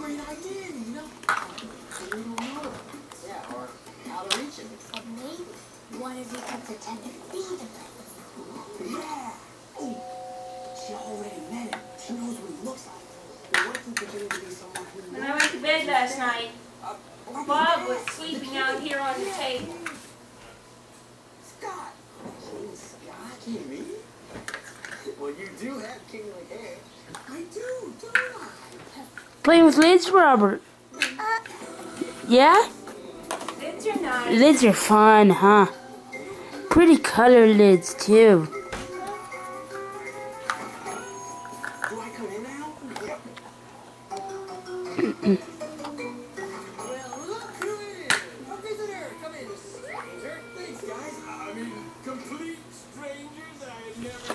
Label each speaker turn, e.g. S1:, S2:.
S1: great idea, you know? We don't know. Yeah, or out of reach of it.
S2: But maybe one of you can pretend to be the prince.
S1: Yeah! Oh, she already met him. She knows what he looks like. But what if we pretend to be someone who...
S3: When I went to bed last night, Bob was sleeping out here on the table.
S1: Scott! Scott? Me? Well, you do have kingly hair. I do, don't I?
S4: Playing with lids, Robert. Yeah?
S3: Lids are nice.
S4: Lids are fun, huh? Pretty color lids, too.
S1: Do I come in now? Well, look who it is! A visitor! Come in, stranger. Thanks, guys. I mean, complete strangers. I never